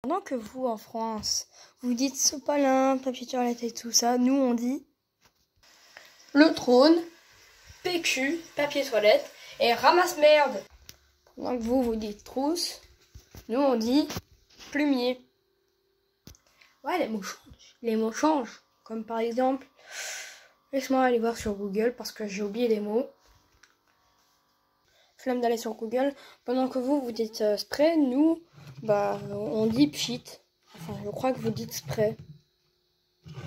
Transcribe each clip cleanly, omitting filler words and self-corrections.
Pendant que vous, en France, vous dites sopalin, papier toilette et tout ça, nous on dit le trône, PQ, papier toilette et ramasse-merde. Pendant que vous dites trousse, nous on dit plumier. Ouais, les mots changent. Les mots changent. Comme par exemple, laisse-moi aller voir sur Google parce que j'ai oublié les mots. Flemme d'aller sur Google. Pendant que vous dites spray, nous, on dit pchit. Enfin, je crois que vous dites spray.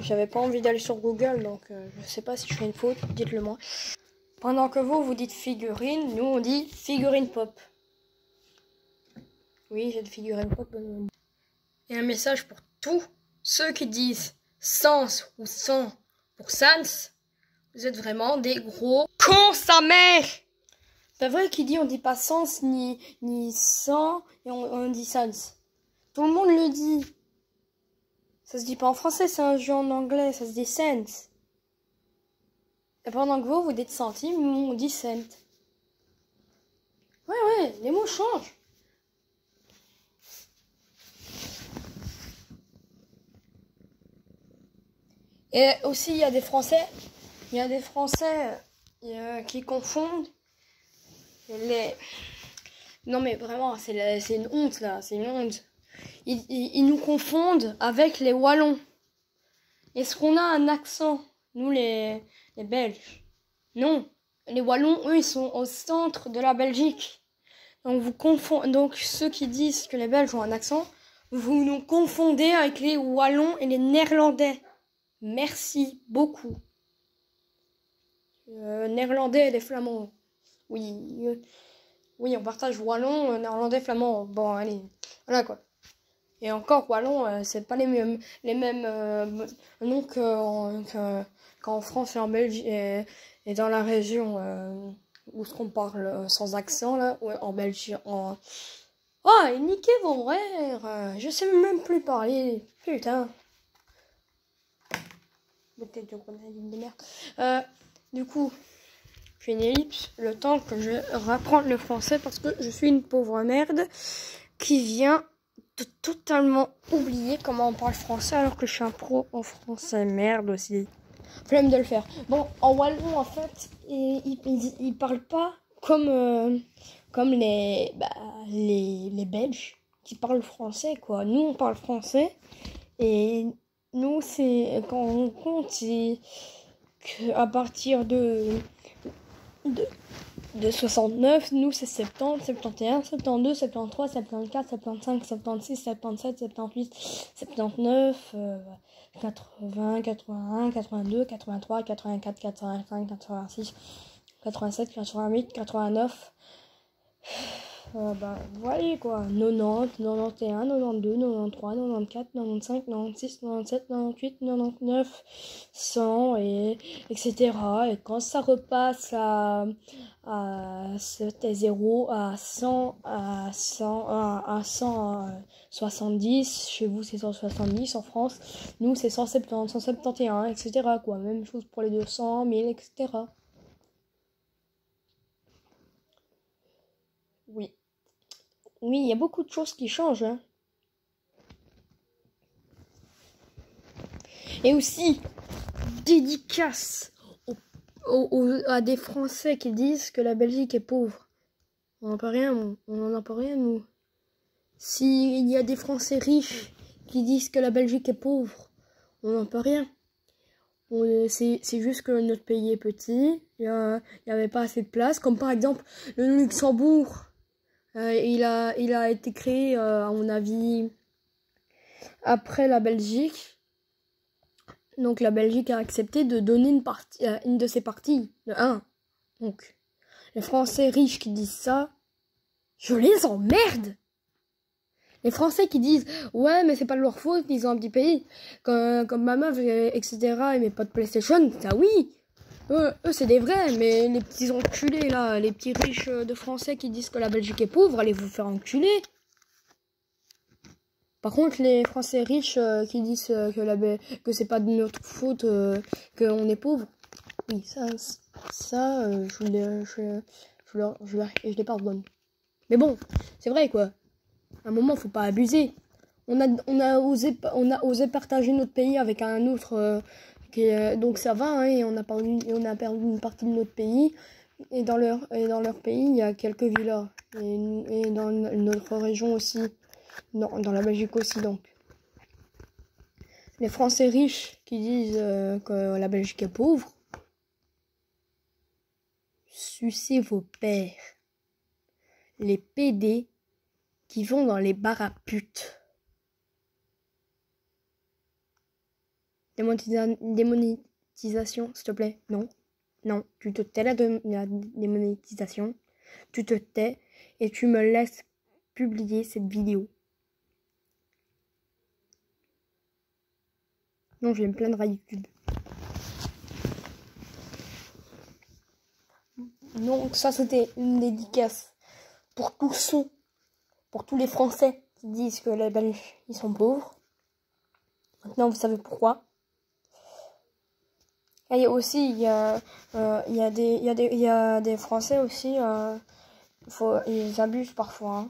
J'avais pas envie d'aller sur Google, donc je sais pas si je fais une faute, dites-le moi. Pendant que vous dites figurine, nous on dit figurine pop. Oui, j'ai de figurine pop. Et un message pour tous ceux qui disent sens ou sang pour sans. Vous êtes vraiment des gros cons sa mère. C'est vrai qu'il dit on dit pas sens ni sang et on dit sans. Tout le monde le dit. Ça se dit pas en français, c'est un jeu en anglais, ça se dit sense. Et pendant que vous dites centime, on dit cent. Ouais, les mots changent. Et aussi, il y a des Français qui confondent les... Non mais vraiment, c'est une honte là, c'est une honte. Ils nous confondent avec les Wallons. Est-ce qu'on a un accent, nous les Belges? Non, les Wallons, eux, ils sont au centre de la Belgique. Donc ceux qui disent que les Belges ont un accent, vous nous confondez avec les Wallons et les Néerlandais. Merci beaucoup. Néerlandais et les Flamands. Oui, on partage Wallon, Néerlandais, Flamand. Bon, allez, voilà quoi. Et encore, Wallon, c'est pas les mêmes noms qu'en France et en Belgique et dans la région où ce qu'on parle sans accent là, ou en Belgique. Oh, et niquez vos rêves, je sais même plus parler, putain. Peut-être de merde. Du coup, je fais une ellipse le temps que je rapprends le français parce que je suis une pauvre merde qui vient de totalement oublier comment on parle français alors que je suis un pro en français. Merde aussi. Flemme de le faire. Bon, en wallon, en fait, ils parlent pas comme les Belges qui parlent français, quoi. Nous, on parle français et nous, c'est quand on compte, c'est qu'à partir de 69, nous c'est 70, 71, 72, 73, 74, 75, 76, 77, 78, 79, 80, 81, 82, 83, 84, 85, 86, 87, 88, 89. Voilà quoi, 90, 91, 92, 93, 94, 95, 96, 97, 98, 99, 100 et etc. Et quand ça repasse à 0, à 100, à 170, chez vous c'est 170, en France, nous c'est 170, 171, etc. quoi. Même chose pour les 200, 1000, etc. Oui, il y a beaucoup de choses qui changent. Hein. Et aussi, dédicace à des Français qui disent que la Belgique est pauvre. On n'en a pas rien, nous. S'il y a des Français riches qui disent que la Belgique est pauvre, on n'en peut rien. C'est juste que notre pays est petit, il n'y avait pas assez de place. Comme par exemple, le Luxembourg. Il a été créé, à mon avis, après la Belgique. Donc la Belgique a accepté de donner une de ses parties, de 1. Donc, les Français riches qui disent ça, je les emmerde. Les Français qui disent, ouais, mais c'est pas de leur faute, ils ont un petit pays. Comme ma meuf, etc., et mes potes PlayStation, ça oui. Eux, c'est des vrais, mais les petits enculés, là, les petits riches de Français qui disent que la Belgique est pauvre, allez vous faire enculer. Par contre, les Français riches qui disent que c'est pas de notre faute qu'on est pauvre, oui, je les pardonne. Mais bon, c'est vrai, quoi. À un moment, faut pas abuser. on a osé partager notre pays avec un autre, donc ça va, hein, et on a perdu une partie de notre pays. Et dans leur pays, il y a quelques villas. Et dans notre région aussi. Non, dans la Belgique aussi, donc. Les Français riches qui disent que la Belgique est pauvre, sucez vos pères. Les PD qui vont dans les bars à putes. Démonétisation, s'il te plaît. Non. Non, tu te tais la démonétisation. Tu te tais et tu me laisses publier cette vidéo. Non, je vais me plaindre à YouTube. Donc ça, c'était une dédicace pour tous ceux, pour tous les Français qui disent que les Belges, ils sont pauvres. Maintenant, vous savez pourquoi. Et aussi, il y a des Français aussi, ils abusent parfois.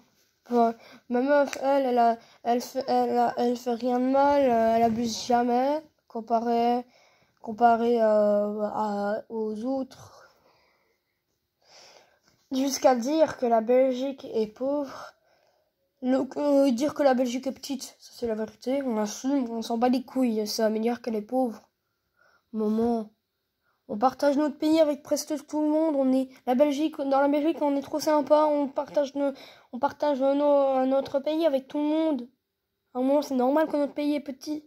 Hein. Ma meuf, elle fait rien de mal, elle abuse jamais, comparé aux autres. Jusqu'à dire que la Belgique est pauvre. Dire que la Belgique est petite, ça c'est la vérité, on assume, on s'en bat les couilles, ça veut dire qu'elle est pauvre. Maman, on partage notre pays avec presque tout le monde, dans la Belgique, on est trop sympa, on partage notre pays avec tout le monde. À un moment, c'est normal que notre pays est petit.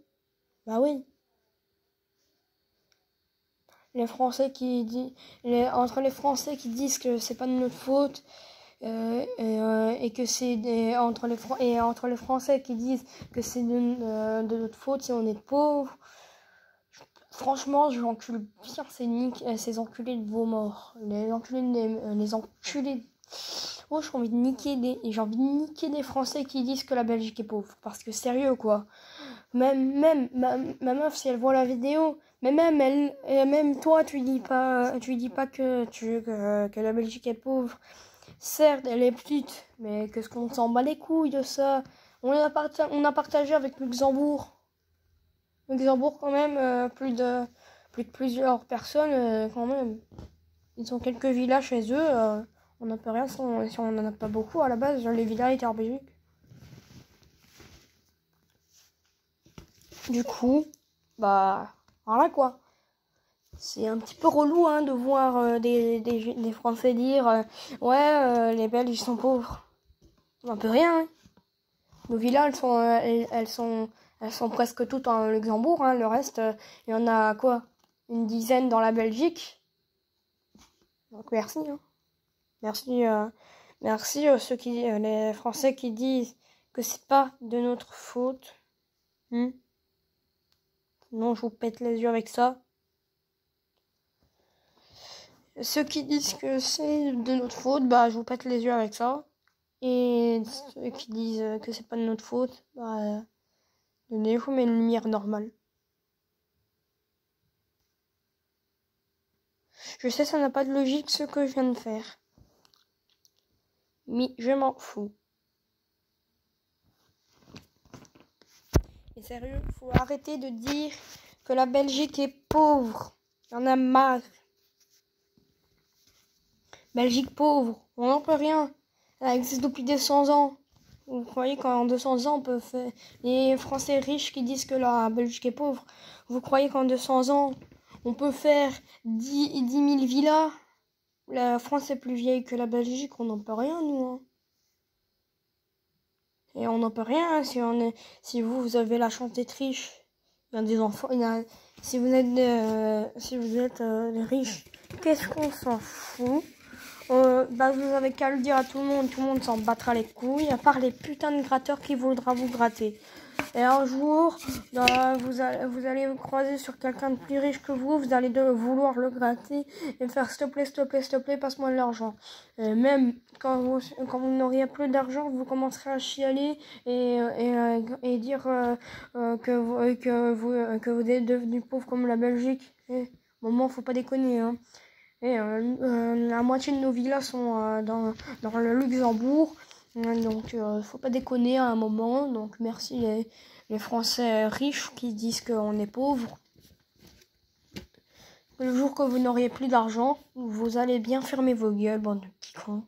Bah oui. Entre les Français qui disent que c'est pas de notre faute, et que c'est entre les Français qui disent que c'est de notre faute si on est pauvre. Franchement, je l'encule bien ces enculés de vos morts. Les enculés. Oh, j'ai envie de niquer des Français qui disent que la Belgique est pauvre. Parce que sérieux, quoi. Même ma meuf, si elle voit la vidéo, mais même toi, tu dis pas que la Belgique est pauvre. Certes, elle est petite, mais qu'est-ce qu'on s'en bat les couilles de ça? On a partagé avec Luxembourg. Luxembourg, quand même, plus de plusieurs personnes, quand même. Ils ont quelques villas chez eux. On n'a pas rien si on n'en a pas beaucoup. À la base, les villas étaient en Belgique. Du coup, bah, voilà quoi. C'est un petit peu relou hein, de voir des Français dire ouais, les Belges ils sont pauvres. On peut rien. Hein. Nos villas elles sont presque toutes en Luxembourg. Hein. Le reste, il y en a quoi? Une dizaine dans la Belgique. Donc merci. Hein. Merci les Français qui disent que c'est pas de notre faute. Non, je vous pète les yeux avec ça. Ceux qui disent que c'est de notre faute, bah je vous pète les yeux avec ça. Et ceux qui disent que c'est pas de notre faute, bah donnez-vous une lumière normale. Je sais, ça n'a pas de logique ce que je viens de faire. Mais je m'en fous. Et sérieux, faut arrêter de dire que la Belgique est pauvre. J'en ai marre. Belgique pauvre, on n'en peut rien. Elle existe depuis 200 ans. Vous croyez qu'en 200 ans, on peut faire... Les Français riches qui disent que la Belgique est pauvre, vous croyez qu'en 200 ans, on peut faire 10 000 villas? La France est plus vieille que la Belgique, on n'en peut rien, nous. Hein. Et on n'en peut rien hein, si vous avez la chance d'être riche. Il y a des enfants, si vous êtes riche, qu'est-ce qu'on s'en fout? Bah vous avez qu'à le dire à tout le monde s'en battra les couilles, à part les putains de gratteurs qui voudra vous gratter. Et un jour, vous allez vous croiser sur quelqu'un de plus riche que vous allez vouloir le gratter et faire s'il te plaît, passe-moi de l'argent. Et même quand vous n'auriez plus d'argent, vous commencerez à chialer et dire que vous êtes devenu pauvre comme la Belgique. Et, moment, faut pas déconner, hein. Et la moitié de nos villas sont dans le Luxembourg. Donc, faut pas déconner à un moment. Donc, merci les Français riches qui disent qu'on est pauvres. Le jour que vous n'auriez plus d'argent, vous allez bien fermer vos gueules, bande de petits cons.